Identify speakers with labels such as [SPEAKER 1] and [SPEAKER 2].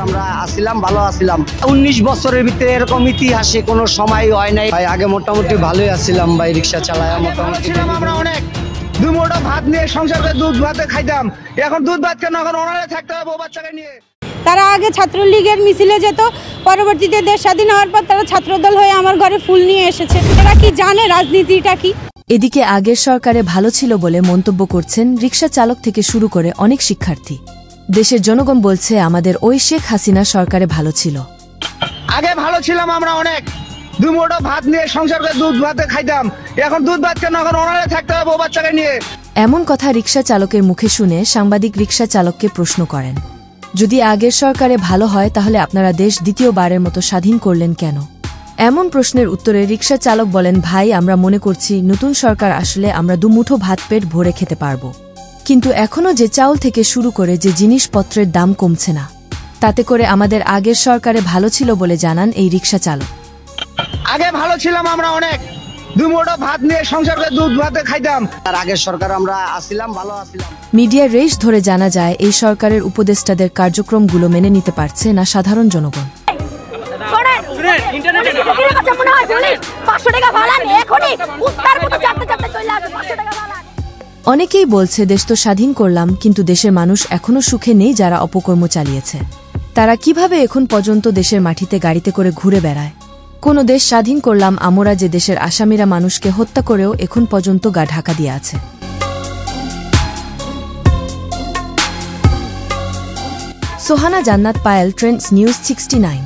[SPEAKER 1] আমরা আসছিলাম, ভালো আসছিলাম। 19 বছরের ভিতরে এরকম ইতিহাসে কোনো সময় হয় নাই ভাই। আগে মোটামুটি ভালোই আসছিলাম ভাই, রিক্সা চালায় মোটামুটি আমরা অনেক। দুই মুঠো ভাত নিয়ে সংসার করে দুধ ভাতে খাইতাম, এখন দুধ ভাত কেন, এখন ওনারে থাকতে হবে বউ বাচ্চাকে নিয়ে।
[SPEAKER 2] তারা আগে ছাত্রলীগের মিছিলে যেত, পরবর্তীতে দেশ স্বাধীন হওয়ার পর তারা ছাত্রদল হয়ে আমার ঘরে ফুল নিয়ে এসেছে। তারা কি জানে রাজনীতিটা কি?
[SPEAKER 3] এদিকে আগের সরকারে ভালো ছিল বলে মন্তব্য করছেন রিকশা চালক থেকে শুরু করে অনেক শিক্ষার্থী। দেশের জনগণ বলছে আমাদের ওই শেখ হাসিনা সরকারে ভালো ছিল।
[SPEAKER 1] আগে ভালো ছিলাম আমরা অনেক, দুই মুঠো ভাত নিয়ে সংসার করে দুধ ভাতে খাইতাম, এখন দুধ ভাত কেন, এখন ওনারে থাকতে হবে বউ বাচ্চাকে নিয়ে।
[SPEAKER 3] এমন কথা রিকশা চালকের মুখে শুনে সাংবাদিক রিকশা চালককে প্রশ্ন করেন, যদি আগের সরকারে ভালো হয় তাহলে আপনারা দেশ দ্বিতীয়বারের মতো স্বাধীন করলেন কেন? এমন প্রশ্নের উত্তরে রিকশা চালক বলেন, ভাই আমরা মনে করছি নতুন সরকার আসলে আমরা দুমুঠো ভাত পেট ভরে খেতে পারবো, কিন্তু এখনও যে চাউল থেকে শুরু করে যে জিনিসপত্রের দাম কমছে না, তাতে করে আমাদের আগের সরকারে ভালো ছিল বলে জানান এই রিকশা চালক।
[SPEAKER 1] আগে ভালো ছিলাম আমরা অনেক, দুই মুঠো ভাত নিয়ে সংসার করে দুধ ভাতে খাইতাম, আর আগের সরকার আমরা আসছিলাম, ভালো আসছিলাম।
[SPEAKER 3] মিডিয়ার রেশ ধরে জানা যায় এই সরকারের উপদেষ্টাদের কার্যক্রমগুলো মেনে নিতে পারছে না সাধারণ জনগণ। অনেকেই বলছে দেশ তো স্বাধীন করলাম, কিন্তু দেশের মানুষ এখনো সুখে নেই যারা অপকর্ম চালিয়েছে। তারা কিভাবে এখন পর্যন্ত দেশের মাটিতে গাড়িতে করে ঘুরে বেড়ায়? কোন দেশ স্বাধীন করলাম আমরা যে দেশের আসামিরা মানুষকে হত্যা করেও এখন পর্যন্ত গা ঢাকা দিয়ে আছে। সোহানা জান্নাত পায়েল, ট্রেন্ডস নিউজ 69।